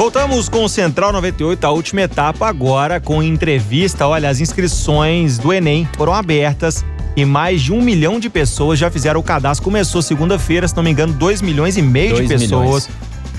Voltamos com o Central 98, a última etapa agora com entrevista. Olha, as inscrições do Enem foram abertas e mais de 1 milhão de pessoas já fizeram o cadastro. Começou segunda-feira, se não me engano, 2,5 milhões de pessoas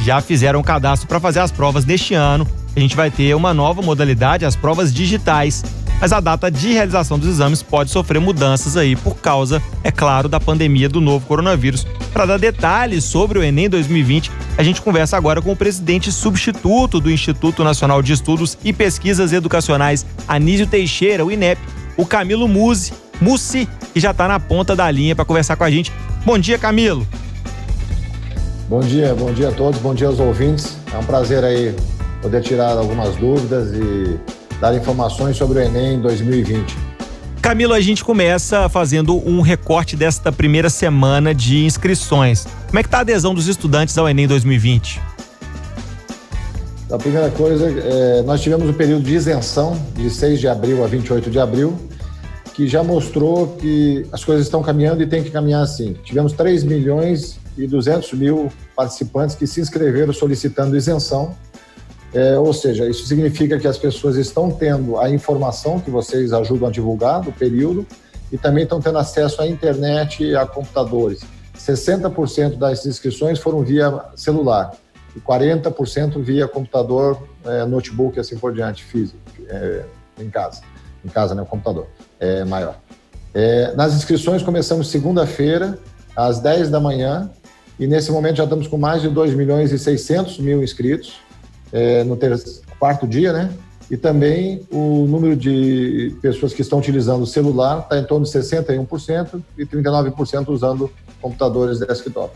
já fizeram o cadastro para fazer as provas deste ano. A gente vai ter uma nova modalidade, as provas digitais. Mas a data de realização dos exames pode sofrer mudanças aí por causa, é claro, da pandemia do novo coronavírus. Para dar detalhes sobre o Enem 2020, a gente conversa agora com o presidente substituto do Instituto Nacional de Estudos e Pesquisas Educacionais, Anísio Teixeira, o INEP, o Camilo Mussi, que já está na ponta da linha para conversar com a gente. Bom dia, Camilo. Bom dia a todos, bom dia aos ouvintes. É um prazer aí poder tirar algumas dúvidas e dar informações sobre o Enem 2020. Camilo, a gente começa fazendo um recorte desta primeira semana de inscrições. Como é que está a adesão dos estudantes ao Enem 2020? A primeira coisa, nós tivemos o período de isenção de 6 de abril a 28 de abril, que já mostrou que as coisas estão caminhando e tem que caminhar assim. Tivemos 3.200.000 participantes que se inscreveram solicitando isenção. Ou seja, isso significa que as pessoas estão tendo a informação que vocês ajudam a divulgar do período e também estão tendo acesso à internet e a computadores. 60% das inscrições foram via celular e 40% via computador, notebook e assim por diante, físico, em casa. Em casa, né, o computador maior. Nas inscrições começamos segunda-feira, às 10 da manhã, e nesse momento já estamos com mais de 2.600.000 inscritos. No quarto dia, né? E também o número de pessoas que estão utilizando o celular está em torno de 61% e 39% usando computadores desktop.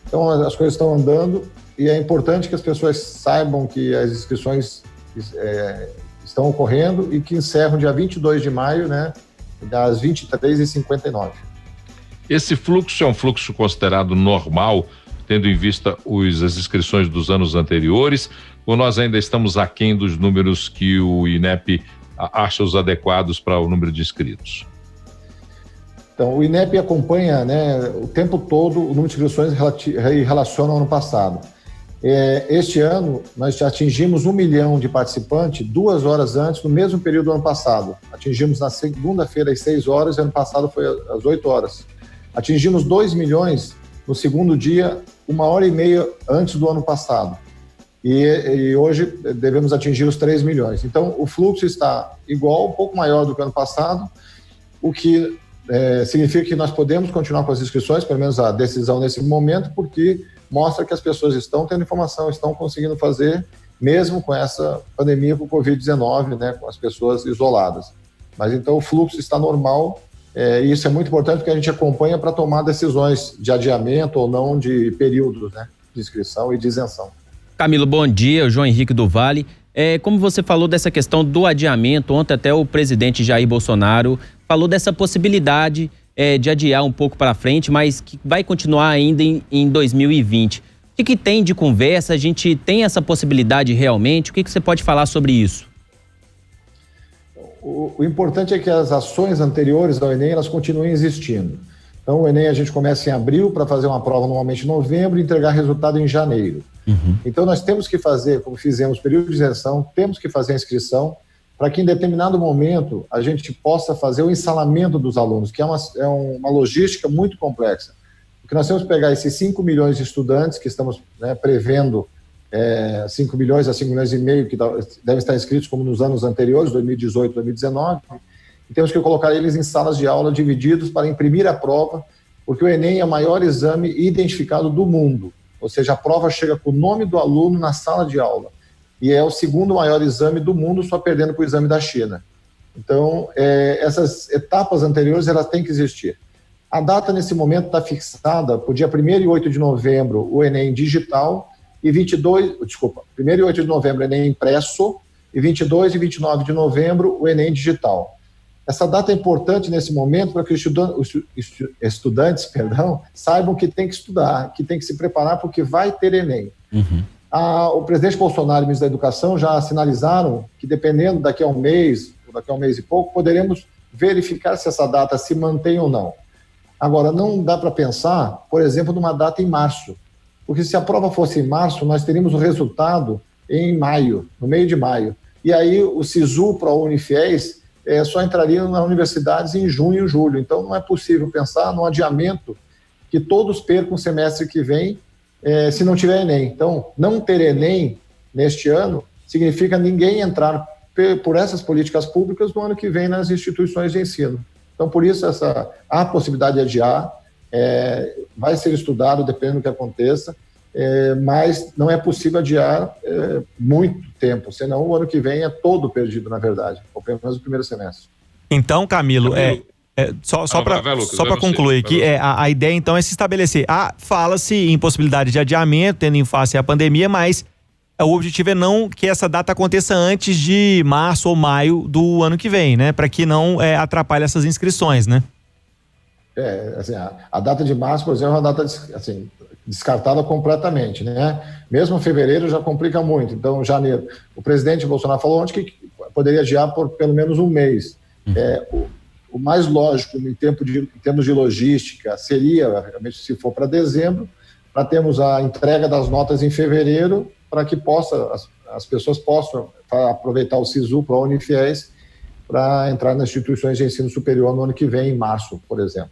Então, as coisas estão andando e é importante que as pessoas saibam que as inscrições estão ocorrendo e que encerram dia 22 de maio, né? Das 23h59. Esse fluxo é um fluxo considerado normal, tendo em vista as inscrições dos anos anteriores, ou nós ainda estamos aquém dos números que o INEP acha os adequados para o número de inscritos? Então, o INEP acompanha, né, o tempo todo o número de inscrições em relação ao ano passado. Este ano, nós já atingimos 1 milhão de participantes 2 horas antes, no mesmo período do ano passado. Atingimos na segunda-feira às 6 horas, e ano passado foi às 8 horas. Atingimos 2 milhões no segundo dia, 1h30 antes do ano passado. E hoje devemos atingir os 3 milhões. Então, o fluxo está igual, um pouco maior do que o ano passado, o que significa que nós podemos continuar com as inscrições, pelo menos a decisão nesse momento, porque mostra que as pessoas estão tendo informação, estão conseguindo fazer, mesmo com essa pandemia com o Covid-19, né, com as pessoas isoladas. Mas então o fluxo está normal, e isso é muito importante porque a gente acompanha para tomar decisões de adiamento ou não de períodos, né, de inscrição e de isenção. Camilo, bom dia, o João Henrique do Vale. Como você falou dessa questão do adiamento, ontem até o presidente Jair Bolsonaro falou dessa possibilidade de adiar um pouco para frente, mas que vai continuar ainda em 2020. O que tem de conversa? A gente tem essa possibilidade realmente? O que você pode falar sobre isso? O importante é que as ações anteriores ao Enem, elas continuem existindo. Então, o Enem a gente começa em abril para fazer uma prova normalmente em novembro e entregar resultado em janeiro. Uhum. Então, nós temos que fazer, como fizemos período de isenção, temos que fazer a inscrição para que em determinado momento a gente possa fazer o ensalamento dos alunos, que é uma logística muito complexa. Porque nós temos que pegar esses 5 milhões de estudantes que estamos, né, prevendo 5 milhões a 5 milhões e meio que devem estar inscritos como nos anos anteriores, 2018, 2019, e temos que colocar eles em salas de aula divididos para imprimir a prova, porque o Enem é o maior exame identificado do mundo, ou seja, a prova chega com o nome do aluno na sala de aula, e é o segundo maior exame do mundo, só perdendo para o exame da China. Então, essas etapas anteriores, elas têm que existir. A data, nesse momento, está fixada para o dia 1º e 8 de novembro, o Enem digital, e 1º e 8 de novembro, o Enem impresso, e 22 e 29 de novembro, o Enem digital. Essa data é importante nesse momento para que os estudantes saibam que tem que estudar, que tem que se preparar porque vai ter Enem. Uhum. O presidente Bolsonaro e o ministro da Educação já sinalizaram que, dependendo daqui a um mês, ou daqui a um mês e pouco, poderemos verificar se essa data se mantém ou não. Agora, não dá para pensar, por exemplo, numa data em março, porque se a prova fosse em março, nós teríamos o resultado em maio, no meio de maio. E aí o SISU para o Unifiéis só entraria nas universidades em junho e julho. Então não é possível pensar no adiamento que todos percam o semestre que vem se não tiver Enem. Então, não ter Enem neste ano significa ninguém entrar por essas políticas públicas no ano que vem nas instituições de ensino. Então, por isso, a possibilidade de adiar vai ser estudado, dependendo do que aconteça, mas não é possível adiar muito tempo, senão o ano que vem é todo perdido, na verdade, ou pelo menos o primeiro semestre. Então, Camilo, só para concluir aqui, a ideia então é se estabelecer. Fala-se em possibilidade de adiamento, tendo em face a pandemia, mas o objetivo é não que essa data aconteça antes de março ou maio do ano que vem, né? Para que não atrapalhe essas inscrições, né? Assim, a data de março, por exemplo, é uma data assim, descartada completamente, né? Mesmo fevereiro já complica muito. Então, janeiro. O presidente Bolsonaro falou ontem que poderia adiar por pelo menos um mês. O mais lógico em termos de logística seria, realmente, se for para dezembro, para termos a entrega das notas em fevereiro, para que as pessoas possam aproveitar o SISU para a Unifiéis para entrar nas instituições de ensino superior no ano que vem, em março, por exemplo.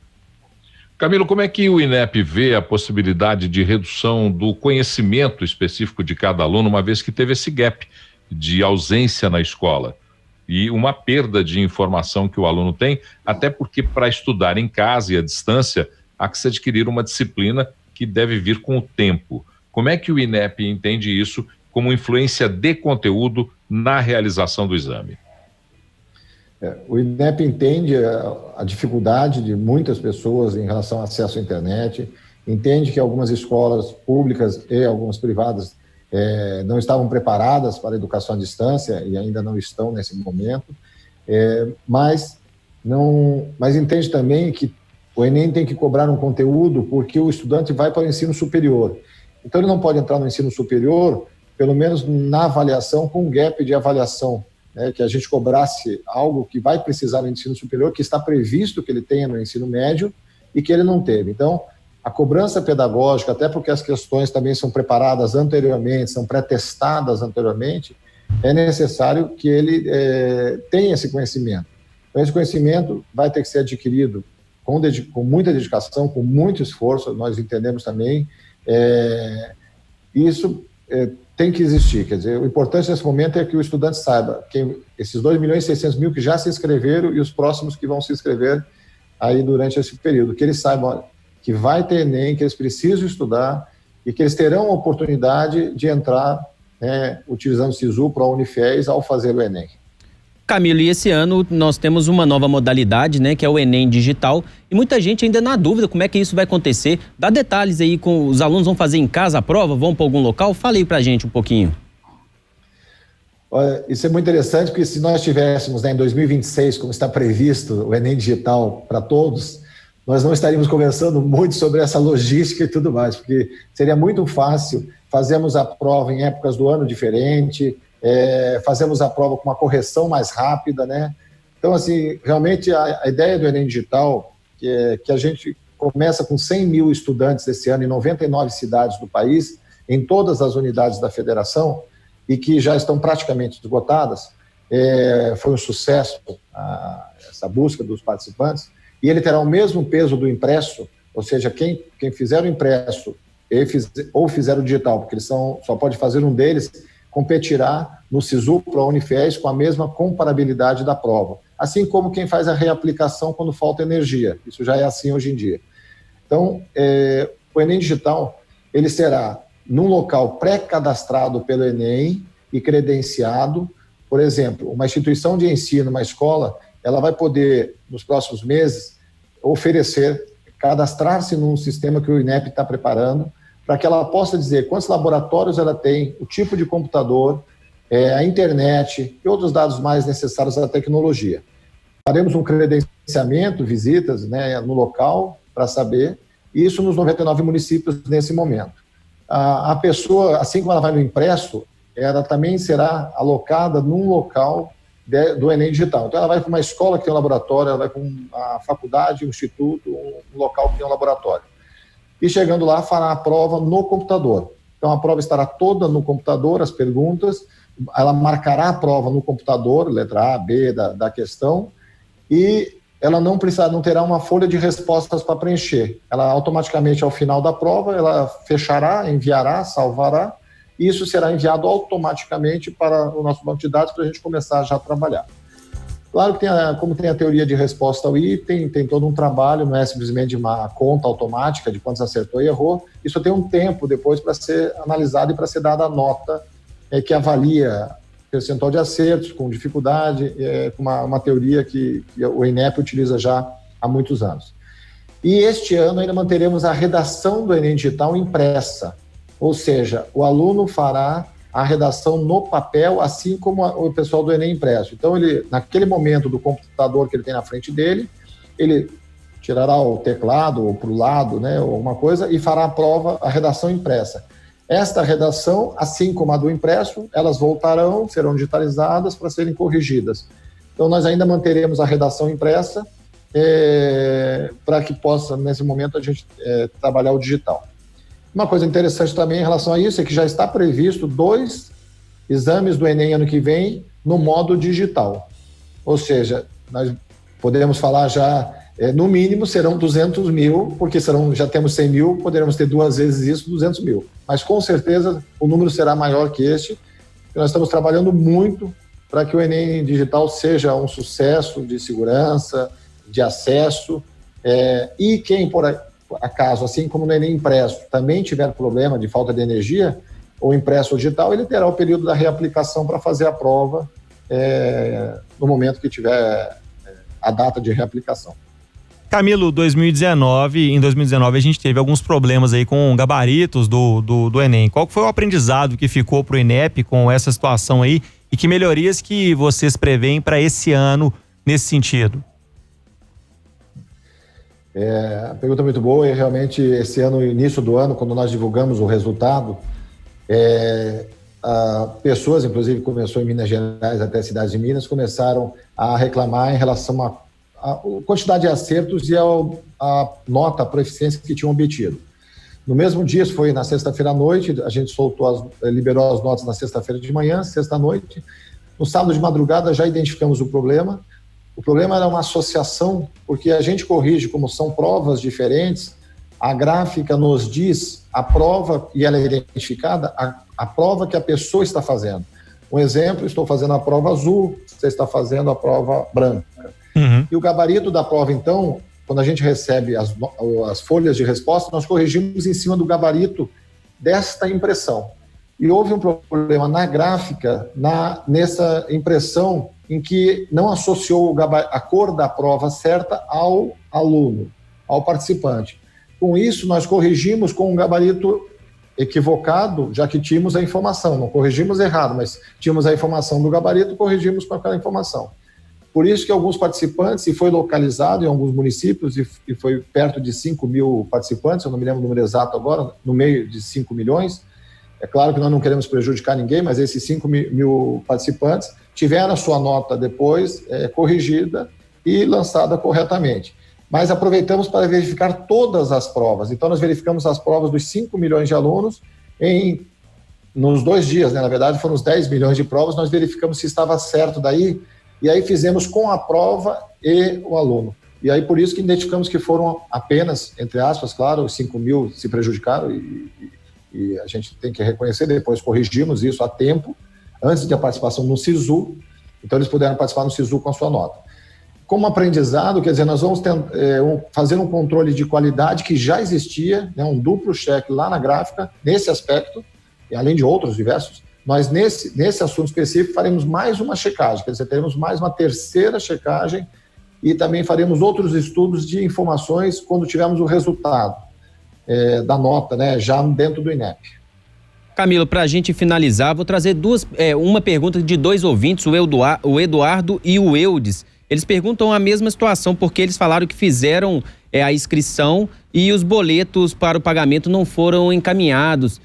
Camilo, como é que o INEP vê a possibilidade de redução do conhecimento específico de cada aluno, uma vez que teve esse gap de ausência na escola e uma perda de informação que o aluno tem, até porque para estudar em casa e à distância, há que se adquirir uma disciplina que deve vir com o tempo. Como é que o INEP entende isso como influência de conteúdo na realização do exame? O INEP entende a dificuldade de muitas pessoas em relação ao acesso à internet, entende que algumas escolas públicas e algumas privadas não estavam preparadas para a educação à distância e ainda não estão nesse momento, mas entende também que o Enem tem que cobrar um conteúdo porque o estudante vai para o ensino superior. Então, ele não pode entrar no ensino superior, pelo menos na avaliação, com um gap de avaliação, que a gente cobrasse algo que vai precisar no ensino superior, que está previsto que ele tenha no ensino médio e que ele não teve. Então, a cobrança pedagógica, até porque as questões também são preparadas anteriormente, são pré-testadas anteriormente, é necessário que ele tenha esse conhecimento. Então, esse conhecimento vai ter que ser adquirido com muita dedicação, com muito esforço, nós entendemos também. Isso tem que existir, quer dizer, o importante nesse momento é que o estudante saiba esses 2.600.000 que já se inscreveram e os próximos que vão se inscrever aí durante esse período, que eles saibam que vai ter Enem, que eles precisam estudar e que eles terão a oportunidade de entrar utilizando o SISU para a Unifiéis ao fazer o Enem. Camilo, e esse ano nós temos uma nova modalidade, né, que é o Enem digital, e muita gente ainda na dúvida como é que isso vai acontecer. Dá detalhes aí, os alunos vão fazer em casa a prova, vão para algum local? Fala aí pra gente um pouquinho. Olha, isso é muito interessante, porque se nós tivéssemos em 2026, como está previsto, o Enem digital para todos, nós não estaríamos conversando muito sobre essa logística e tudo mais, porque seria muito fácil fazermos a prova em épocas do ano diferente, fazemos a prova com uma correção mais rápida, né? Então, assim, realmente a ideia do Enem Digital, que a gente começa com 100.000 estudantes esse ano em 99 cidades do país, em todas as unidades da federação, e que já estão praticamente esgotadas, foi um sucesso essa busca dos participantes, e ele terá o mesmo peso do impresso, ou seja, quem fizer o impresso ou fizer o digital, porque eles só pode fazer um deles, competirá no SISU para a Unifiéis com a mesma comparabilidade da prova. Assim como quem faz a reaplicação quando falta energia. Isso já é assim hoje em dia. Então, o Enem Digital, ele será num local pré-cadastrado pelo Enem e credenciado. Por exemplo, uma instituição de ensino, uma escola, ela vai poder, nos próximos meses, cadastrar-se num sistema que o INEP está preparando, para que ela possa dizer quantos laboratórios ela tem, o tipo de computador, a internet e outros dados mais necessários à tecnologia. Faremos um credenciamento, visitas, né, no local para saber, isso nos 99 municípios nesse momento. A pessoa, assim como ela vai no impresso, ela também será alocada num local do Enem Digital. Então ela vai para uma escola que tem um laboratório, ela vai para uma faculdade, um instituto, um local que tem um laboratório. E chegando lá, fará a prova no computador. Então, a prova estará toda no computador, as perguntas, ela marcará a prova no computador, letra A, B da questão, e ela não terá uma folha de respostas para preencher. Ela automaticamente, ao final da prova, ela fechará, enviará, salvará, e isso será enviado automaticamente para o nosso banco de dados para a gente começar já a trabalhar. Claro que como tem a teoria de resposta ao item, tem todo um trabalho, não é simplesmente uma conta automática de quantos acertou e errou. Isso tem um tempo depois para ser analisado e para ser dada a nota que avalia percentual de acertos, com dificuldade, com uma teoria que o INEP utiliza já há muitos anos. E este ano ainda manteremos a redação do Enem Digital impressa, ou seja, o aluno fará a redação no papel, assim como o pessoal do Enem impresso. Então, ele, naquele momento do computador que ele tem na frente dele, ele tirará o teclado ou para o lado, né, ou alguma coisa, e fará a prova, a redação impressa. Esta redação, assim como a do impresso, elas voltarão, serão digitalizadas para serem corrigidas. Então, nós ainda manteremos a redação impressa para que possa, nesse momento, a gente trabalhar o digital. Uma coisa interessante também em relação a isso é que já está previsto 2 exames do Enem ano que vem no modo digital. Ou seja, nós podemos falar já, no mínimo serão 200 mil, porque já temos 100 mil, poderemos ter 2 vezes isso, 200 mil. Mas com certeza o número será maior que este. Nós estamos trabalhando muito para que o Enem digital seja um sucesso de segurança, de acesso, e quem por acaso, assim como no Enem impresso, também tiver problema de falta de energia, ou impresso ou digital, ele terá o período da reaplicação para fazer a prova no momento que tiver a data de reaplicação. Camilo, em 2019 a gente teve alguns problemas aí com gabaritos do Enem. Qual foi o aprendizado que ficou para o INEP com essa situação aí e que melhorias que vocês preveem para esse ano nesse sentido? A pergunta é muito boa e realmente esse ano, início do ano, quando nós divulgamos o resultado, pessoas, inclusive começou em Minas Gerais até cidades de Minas, começaram a reclamar em relação à quantidade de acertos e a nota, a proficiência que tinham obtido. No mesmo dia, isso foi na sexta-feira à noite, a gente liberou as notas na sexta-feira de manhã, sexta-noite. No sábado de madrugada já identificamos o problema. O problema era uma associação, porque a gente corrige, como são provas diferentes, a gráfica nos diz a prova, e ela é identificada, a prova que a pessoa está fazendo. Um exemplo, estou fazendo a prova azul, você está fazendo a prova branca. Uhum. E o gabarito da prova, então, quando a gente recebe as folhas de resposta, nós corrigimos em cima do gabarito desta impressão. E houve um problema na gráfica, nessa impressão, em que não associou a cor da prova certa ao aluno, ao participante. Com isso, nós corrigimos com um gabarito equivocado, já que tínhamos a informação. Não corrigimos errado, mas tínhamos a informação do gabarito, corrigimos com aquela informação. Por isso que alguns participantes, e foi localizado em alguns municípios, e foi perto de 5 mil participantes, eu não me lembro o número exato agora, no meio de 5 milhões. É claro que nós não queremos prejudicar ninguém, mas esses 5 mil participantes tiveram a sua nota depois corrigida e lançada corretamente. Mas aproveitamos para verificar todas as provas. Então, nós verificamos as provas dos 5 milhões de alunos nos 2 dias, né? Na verdade, foram os 10 milhões de provas, nós verificamos se estava certo daí, e aí fizemos com a prova e o aluno. E aí, por isso que identificamos que foram apenas, entre aspas, claro, os 5 mil se prejudicaram e a gente tem que reconhecer, depois corrigimos isso a tempo, antes da participação no SISU, então eles puderam participar no SISU com a sua nota. Como aprendizado, quer dizer, nós vamos fazer um controle de qualidade que já existia, né, um duplo cheque lá na gráfica, nesse aspecto, e além de outros diversos, nós nesse assunto específico faremos mais uma checagem, quer dizer, teremos mais uma terceira checagem e também faremos outros estudos de informações quando tivermos o resultado da nota, né, já dentro do INEP. Camilo, para a gente finalizar, vou trazer uma pergunta de 2 ouvintes, o Eduardo e o Eudes. Eles perguntam a mesma situação, porque eles falaram que fizeram a inscrição e os boletos para o pagamento não foram encaminhados.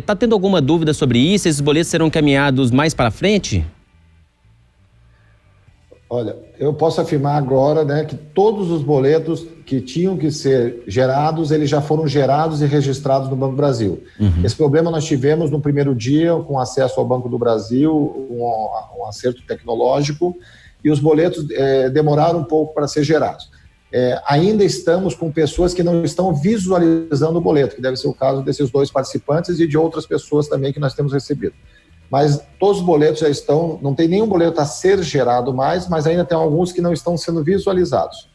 Tá tendo alguma dúvida sobre isso? Esses boletos serão encaminhados mais para frente? Olha, eu posso afirmar agora, né, que todos os boletos que tinham que ser gerados, eles já foram gerados e registrados no Banco do Brasil. Esse problema nós tivemos no primeiro dia, com acesso ao Banco do Brasil, um acerto tecnológico, e os boletos demoraram um pouco para ser gerados. Ainda estamos com pessoas que não estão visualizando o boleto, que deve ser o caso desses 2 participantes e de outras pessoas também que nós temos recebido. Mas todos os boletos já estão, não tem nenhum boleto a ser gerado mais, mas ainda tem alguns que não estão sendo visualizados.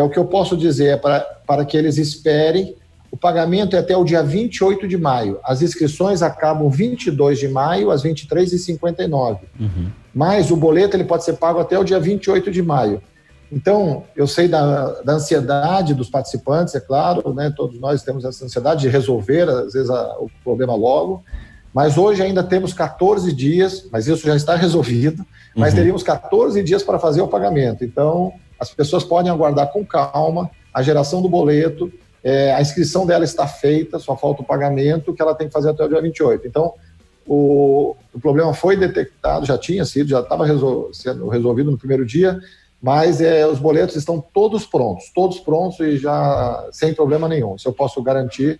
O que eu posso dizer é para que eles esperem, o pagamento é até o dia 28 de maio, as inscrições acabam 22 de maio às 23h59, mas o boleto ele pode ser pago até o dia 28 de maio. Então, eu sei da ansiedade dos participantes, é claro, né, todos nós temos essa ansiedade de resolver, às vezes, o problema logo, mas hoje ainda temos 14 dias, mas isso já está resolvido, mas teríamos 14 dias para fazer o pagamento. Então, as pessoas podem aguardar com calma a geração do boleto, a inscrição dela está feita, só falta o pagamento, que ela tem que fazer até o dia 28. Então, o problema foi detectado, já estava sendo resolvido no primeiro dia, mas os boletos estão todos prontos e já sem problema nenhum. Isso eu posso garantir.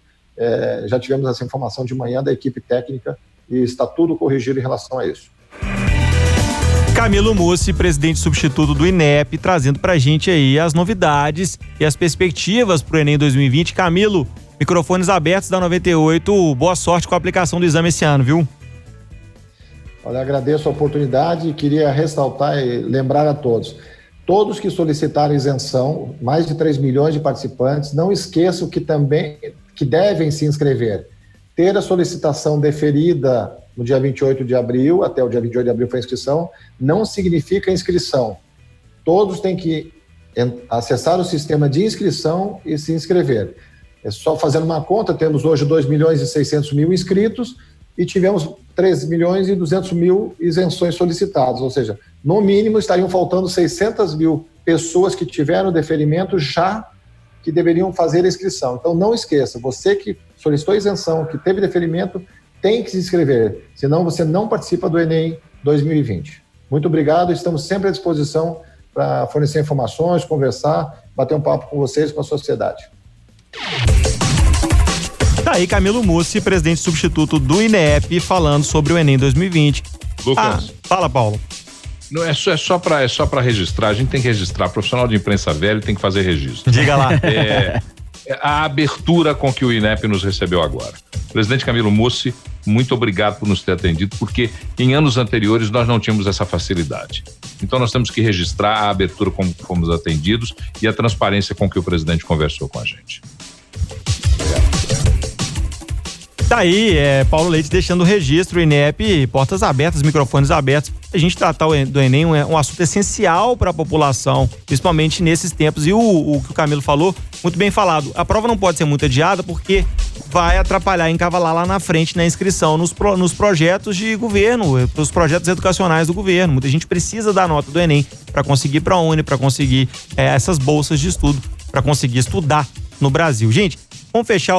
Já tivemos essa informação de manhã da equipe técnica e está tudo corrigido em relação a isso. Camilo Mussi, presidente substituto do INEP, trazendo pra gente aí as novidades e as perspectivas pro Enem 2020. Camilo, microfones abertos da 98, boa sorte com a aplicação do exame esse ano, viu? Olha, agradeço a oportunidade e queria ressaltar e lembrar a todos que solicitaram isenção, mais de 3 milhões de participantes, não esqueçam que devem se inscrever. Ter a solicitação deferida no dia 28 de abril, até o dia 28 de abril foi a inscrição, não significa inscrição. Todos têm que acessar o sistema de inscrição e se inscrever. É só fazendo uma conta, temos hoje 2.600.000 inscritos e tivemos 3.200.000 isenções solicitadas, ou seja, no mínimo estariam faltando 600.000 pessoas que tiveram deferimento já que deveriam fazer a inscrição. Então não esqueça, você que solicitou isenção, que teve deferimento, tem que se inscrever, senão você não participa do Enem 2020. Muito obrigado, estamos sempre à disposição para fornecer informações, conversar, bater um papo com vocês, com a sociedade. Tá aí Camilo Mussi, presidente substituto do INEP, falando sobre o Enem 2020. Lucas. Fala, Paulo. Não, é só para registrar, a gente tem que registrar, profissional de imprensa velho tem que fazer registro. Diga lá. A abertura com que o INEP nos recebeu agora. Presidente Camilo Mussi, muito obrigado por nos ter atendido, porque em anos anteriores nós não tínhamos essa facilidade. Então nós temos que registrar a abertura como fomos atendidos e a transparência com que o presidente conversou com a gente. Tá aí, Paulo Leite deixando o registro, o INEP, portas abertas, microfones abertos. A gente tratar do Enem um assunto essencial para a população, principalmente nesses tempos. E o que o Camilo falou, muito bem falado. A prova não pode ser muito adiada porque vai atrapalhar, encavalar lá na frente na inscrição nos projetos de governo, os projetos educacionais do governo. Muita gente precisa da nota do Enem para conseguir ProUni, para conseguir essas bolsas de estudo, para conseguir estudar no Brasil. Gente, vamos fechar